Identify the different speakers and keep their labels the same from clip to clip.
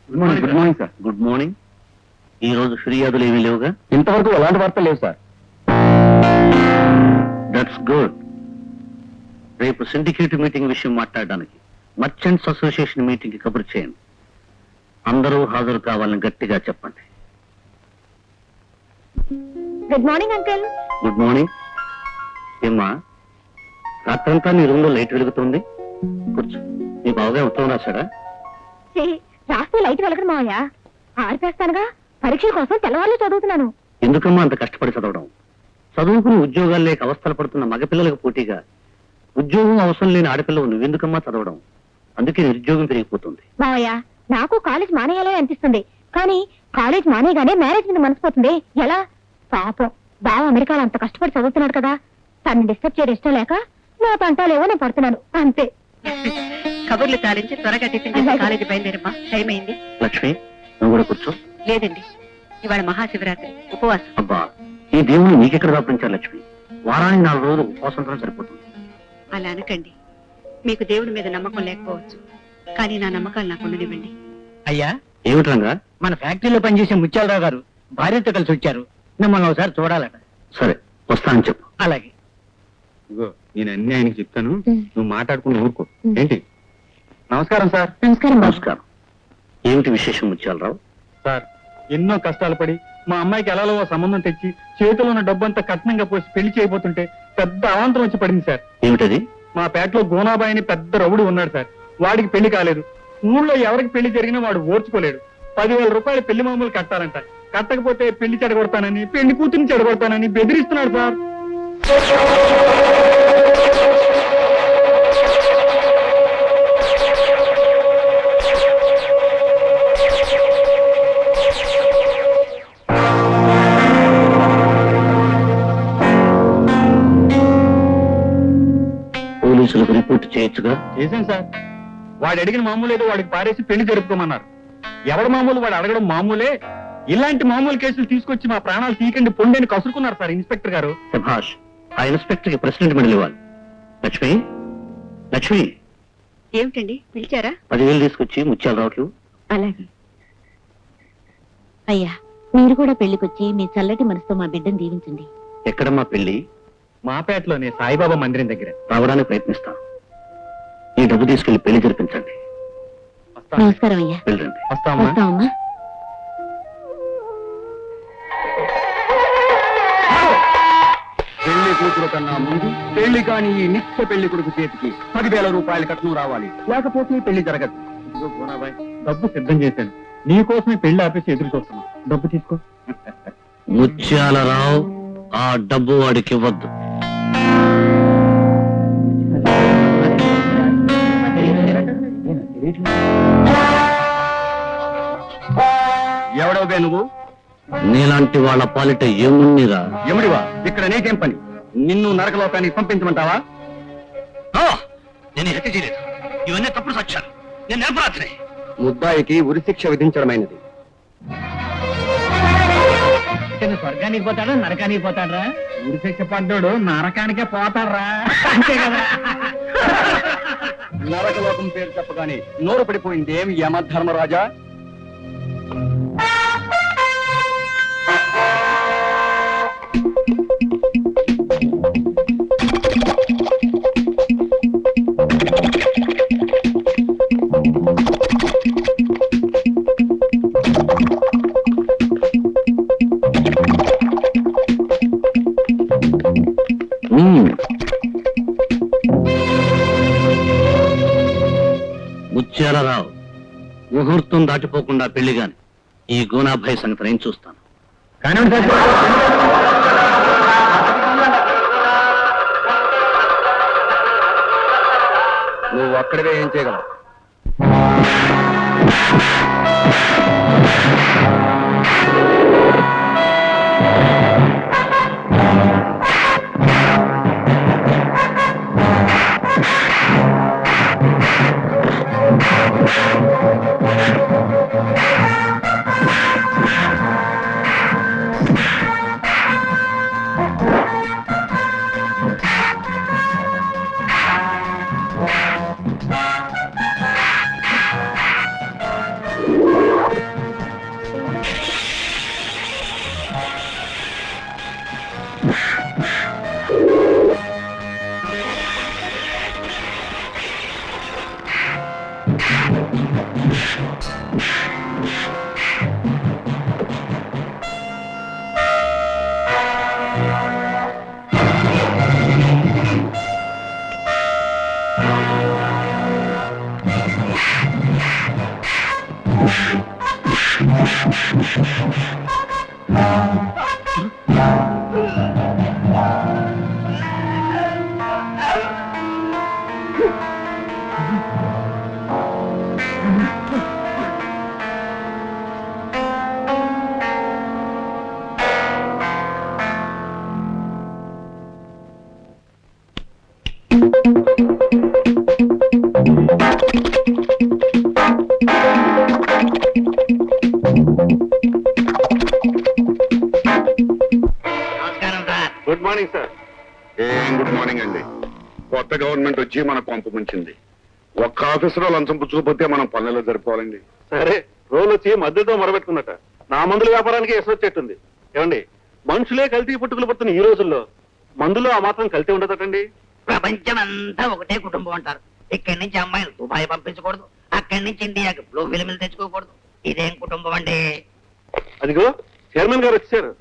Speaker 1: Good morning sir.
Speaker 2: Good morning. ఈ రోజు ఫిర్యాదులు ఏమీ లేవుగా?
Speaker 1: ఇంతవరకు అలాంటి వార్తలు లేవు సార్.
Speaker 2: That's good. రేపు సిండికేట్ మీటింగ్ విషయం మాట్లాడడానికి మర్చెంట్స్ అసోసియేషన్ మీటింగ్ కి కబురు చేయండి. అందరూ హాజరు కావాలని గట్టిగా చెప్పండి.
Speaker 3: Good morning uncle.
Speaker 2: Good morning. ఏమ్మా, రాత్రంతా నీ రూమ్ లో లైట్ వెలుగుతుంది. కూర్చో. నీ బావగా ఉత్తరం రాశాడా?
Speaker 3: రాస్తే లైట్ వెలగదు మావయ్య. ఆరిపేస్తానుగా. పరీక్షల కోసం తెల్లవారులు చదువుతున్నాను.
Speaker 2: ఎందుకమ్మా అంత కష్టపడి చదవడం? చదువుకుని ఉద్యోగాలు లేక అవస్థలు పడుతున్న మగపిల్లలకు పోటీగా ఉద్యోగం అవసరం లేని ఆడపిల్లలు నువ్వెందుకమ్మా చదవడం? అందుకే నిరుద్యోగం పెరిగిపోతుంది.
Speaker 3: మావయ్య, నాకు కాలేజ్ మానేయాలని అనిపిస్తుంది. కానీ కాలేజ్ మానేగానే మ్యారేజ్ మీద మనసిపోతుంది. ఎలా? పాపం బావ అమెరికాలో అంత కష్టపడి చదువుతున్నాడు కదా. తను డిస్టర్బ్ చేయడం ఇష్టం లేక నా పంటాలేవో నేను పడుతున్నాను అంతే.
Speaker 4: కబుర్లు తాలించి త్వరగా టిఫిన్ చేసి కాలేజీ బయలుదేరమ్మా. టైం అయింది.
Speaker 2: లక్ష్మి, నువ్వు కూడా కూర్చో.
Speaker 4: లేదండి, ఇవాళ మహాశివరాత్రి, ఉపవాసం.
Speaker 2: అబ్బా, ఈ దేవుని నీకెక్కడ దాపించారు లక్ష్మి? వారానికి 4 రోజులు ఉపవాసంతో సరిపోతుంది.
Speaker 4: అలా అనకండి. మీకు దేవుడి మీద నమ్మకం లేకపోవచ్చు, కానీ నా నమ్మకాలు నాకు ఉండనివ్వండి.
Speaker 1: అయ్యా,
Speaker 2: ఏమిటి రంగా?
Speaker 1: మన ఫ్యాక్టరీలో పనిచేసే ముత్యాలరావు గారు భార్యతో కలిసి వచ్చారు. మిమ్మల్ని ఒకసారి చూడాలట.
Speaker 2: సరే, వస్తానని చెప్పు.
Speaker 1: అలాగే.
Speaker 5: నేను అన్ని ఆయనకి చెప్తాను, నువ్వు మాట్లాడుకుని ఊరుకో. ఏంటి?
Speaker 1: నమస్కారం సార్.
Speaker 3: నమస్కారం బాబు.
Speaker 2: నమస్కారం. ఏమిటి విశేషం ముత్యాలరావు?
Speaker 5: సార్, ఎన్నో కష్టాలు పడి మా అమ్మాయికి ఎలాలో ఓ సంబంధం తెచ్చి చేతిలో ఉన్న డబ్బంతా కట్నంగా పోసి పెళ్లి చేయబోతుంటే పెద్ద అవాంతరం వచ్చి పడింది సార్.
Speaker 2: ఏమిటది?
Speaker 5: మా పేటలో గోనాబాయి అని పెద్ద రౌడు ఉన్నాడు సార్. వాడికి పెళ్లి కాలేదు. ఊళ్ళో ఎవరికి పెళ్లి జరిగినా వాడు ఓర్చుకోలేడు. 10,000 రూపాయలు పెళ్లి మామూలు కట్టాలంట. కట్టకపోతే పెళ్లి చెడగొడతానని, పెళ్లి కూతురిని చెడగొడతానని బెదిరిస్తున్నాడు సార్.
Speaker 2: పోలీసులకు రిపోర్ట్ చేయొచ్చుగా?
Speaker 5: చేశాను సార్. వాడు అడిగిన మామూలు ఏదో వాడికి పారేసి పెళ్లి జరుపుకోమన్నారు. ఎవరి మామూలు వాడు అడగడం మామూలే. ఇలాంటి మామూలు కేసులు తీసుకొచ్చి మా ప్రాణాలు తీకండి పొండేని కసురుకున్నారు సార్ ఇన్స్పెక్టర్ గారు.
Speaker 2: సుభాష్, ఆ ఇన్స్పెక్టర్ కి ప్రెసిడెంట్ మెడల్ ఇవ్వాలి. లక్ష్మి, లక్ష్మి,
Speaker 4: ఏమిటండి, పిలిచారా?
Speaker 2: 10,000 తీసుకొచ్చి ముత్యాలరావుకి.
Speaker 4: అలాగే.
Speaker 3: అయ్యా, మీరు కూడా పెళ్లికొచ్చి మీ చల్లటి మనసుతో మా బిడ్డను దీవించండి.
Speaker 2: ఎక్కడమ్మా పెళ్లి?
Speaker 5: మా పేటలోనే సాయిబాబా మందిరం దగ్గర.
Speaker 2: రావడానికి ప్రయత్నిస్తాను. ఈ డబ్బు తీసుకెళ్లి పెళ్లి జరిపించండి.
Speaker 3: నమస్కారం అయ్యా.
Speaker 2: వెళ్ళండి.
Speaker 5: వస్తామా?
Speaker 3: వస్తామమ్మా.
Speaker 1: పెళ్లి కూతురు కన్నా ముందు పెళ్లి కాని ఈ నిత్య పెళ్లి కొడుకు చేతికి 10,000 రూపాయలు కట్నం రావాలి. లేకపోతే పెళ్లి జరగదు.
Speaker 5: ఇదిగో గోనాబాయ్, డబ్బు సిద్ధం చేశాను. నీకోసమే పెళ్లి ఆపేసి ఎదురు చూస్తున్నాను. డబ్బు తీసుకో.
Speaker 2: ముత్యాలరావు, ఆ డబ్బు వాడికి ఇవ్వద్దు.
Speaker 1: ఎవడవే నువ్వు?
Speaker 2: నీలాంటి వాళ్ళ పాలిట ఏమున్నిరా?
Speaker 1: ఎముడివా? ఇక్కడ నీకేం పని? నిన్ను నరకలోకానికి పంపించమంటావా?
Speaker 2: నేను హత్య చేయలేదు. ఇవన్నీ తప్పుడు సాక్ష్యాలు. నేను నిరపరాధిని.
Speaker 1: ముద్దాయికి ఉరిశిక్ష విధించడమైనది.
Speaker 5: స్వర్గానికి పోతాడా నరకానికి పోతాడరా? ఉరిశిక్ష పడ్డాడు నరకానికే పోతాడరా. అంతే కదా?
Speaker 1: నరకలోకం పేరు చెప్పగానే నోరు పడిపోయింది ఏమి యమధర్మరాజా?
Speaker 2: ముత్యాలరావు, ముహూర్తం దాటిపోకుండా పెళ్లి గాని ఈ గోనాభాయ్ సంగతి నేను చూస్తాను.
Speaker 1: నువ్వు అక్కడివే ఏం చేయగలవు?
Speaker 6: Good morning sir.
Speaker 7: ఏం గుడ్ మార్నింగ్ అండి. కొత్త గవర్నమెంట్ వచ్చి మన కొంప ముంచింది. ఒక్క ఆఫీసులో లంచం పుచ్చుకోపోతే మనం పనుల్లో జరిపోవాలండి.
Speaker 6: సరే, రోజు వచ్చి మద్దతుతో మొరబెట్టుకున్నట నా మందుల వ్యాపారానికి ఎసొచ్చేట్టుంది. ఏమండి, మనుషులే కల్తీ పుట్టుకులు పడుతున్న ఈ రోజుల్లో మందులో ఆ మాత్రం కల్తీ ఉండదటండి.
Speaker 8: ప్రపంచం అంతా ఒకటే కుటుంబం అంటారు. ఇక్కడి నుంచి అమ్మాయిలు దుబాయ్ పంపించకూడదు, అక్కడి నుంచి ఇండియాకి బ్లూ ఫిల్మ్లు తెచ్చుకోకూడదు. ఇదేం కుటుంబం అండి?
Speaker 6: అదిగో చైర్మన్ గారు వచ్చారు.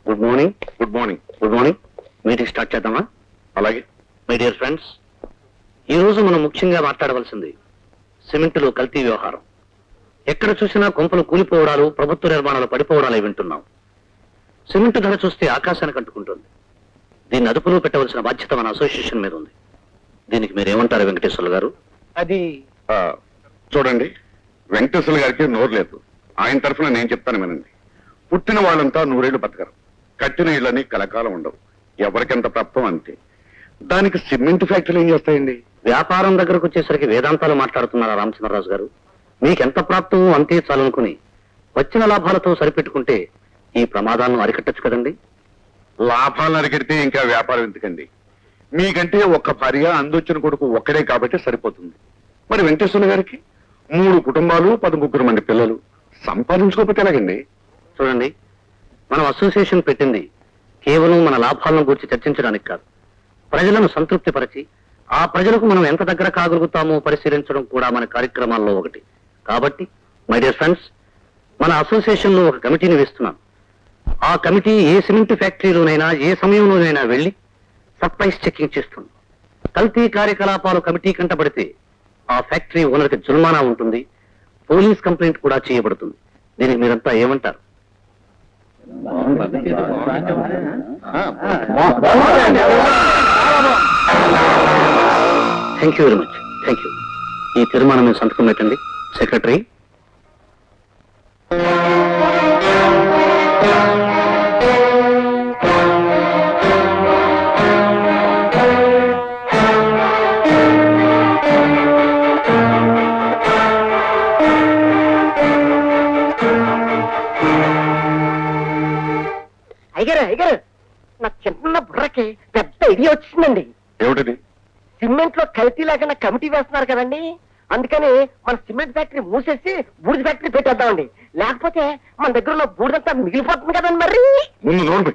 Speaker 2: Good morning.
Speaker 7: Good morning.
Speaker 2: Good morning. Meeting start చేద్దామా?
Speaker 7: అలాగే.
Speaker 2: మై డియర్ ఫ్రెండ్స్, ఈ రోజు మనం ముఖ్యంగా మాట్లాడవలసింది సిమెంటులో కల్తీ వ్యవహారం. ఎక్కడ చూసినా కొంపలు కూలిపోవడాలు, ప్రభుత్వ నిర్మాణాలు పడిపోవడాలు వింటున్నాం. సిమెంటు ధర చూస్తే ఆకాశానికి అంటుకుంటుంది. దీన్ని అదుపులో పెట్టవలసిన బాధ్యత మన అసోసియేషన్ మీద ఉంది. దీనికి మీరేమంటారు వెంకటేశ్వర్లు గారు?
Speaker 5: అది
Speaker 7: చూడండి, వెంకటేశ్వర గారికి నోరు లేదు. ఆయన తరఫున నేను చెప్తాను వినండి. పుట్టిన వాళ్ళంతా నూరేళ్లు బతకరు. కట్టిన ఇళ్ళని కలకాలం ఉండవు. ఎవరికెంత ప్రాప్తం అంతే. దానికి సిమెంట్ ఫ్యాక్టరీలు ఏం చేస్తాయండి?
Speaker 2: వ్యాపారం దగ్గరకు వచ్చేసరికి వేదాంతాలు మాట్లాడుతున్నారా రామచంద్రరాజు గారు? మీకెంత ప్రాప్తమో అంతే చాలనుకుని వచ్చిన లాభాలతో సరిపెట్టుకుంటే ఈ ప్రమాదాలను అరికట్టచ్చు కదండి.
Speaker 7: లాభాలను అరికెడితే ఇంకా వ్యాపారం ఎందుకండి? మీకంటే ఒక్క భార్య, అందొచ్చిన కొడుకు ఒక్కడే కాబట్టి సరిపోతుంది. మరి వెంకటేశ్వర గారికి 3 కుటుంబాలు, 13 మంది పిల్లలు. సంపాదించుకోకపోతే ఎలాగండి?
Speaker 2: చూడండి, మనం అసోసియేషన్ పెట్టింది కేవలం మన లాభాలను గురించి చర్చించడానికి కాదు, ప్రజలను సంతృప్తిపరిచి ఆ ప్రజలకు మనం ఎంత దగ్గర కాగలుగుతామో పరిశీలించడం కూడా మన కార్యక్రమాల్లో ఒకటి. కాబట్టి మై డియర్ ఫ్రెండ్స్, మన అసోసియేషన్ లో ఒక కమిటీని వేస్తున్నాం. ఆ కమిటీ ఏ సిమెంట్ ఫ్యాక్టరీలోనైనా ఏ సమయంలోనైనా వెళ్లి సర్ప్రైజ్ చెకింగ్ చేస్తుంది. కల్తీ కార్యకలాపాలు కమిటీ కంటబడితే ఆ ఫ్యాక్టరీ ఓనర్కి జుల్మానా ఉంటుంది, పోలీస్ కంప్లైంట్ కూడా చేయబడుతుంది. దీనికి మీరంతా ఏమంటారు? Thank you very much. Thank you. ఈ తీర్మానం మీద సంతకం పెట్టండి సెక్రటరీ.
Speaker 8: అయ్యారు నా చిన్న బుర్రకి పెద్ద ఐడియా వచ్చిందండి.
Speaker 7: ఏమిటది?
Speaker 8: సిమెంట్ లో కల్తీ లేకుండా కమిటీ వేస్తున్నారు కదండి, అందుకని మన సిమెంట్ ఫ్యాక్టరీ మూసేసి బూడిద ఫ్యాక్టరీ పెట్టేద్దామండి. లేకపోతే మన దగ్గర ఉన్న బూడిదంతా మిగిలిపోతుంది కదండి. మరి
Speaker 7: ముందు నోరు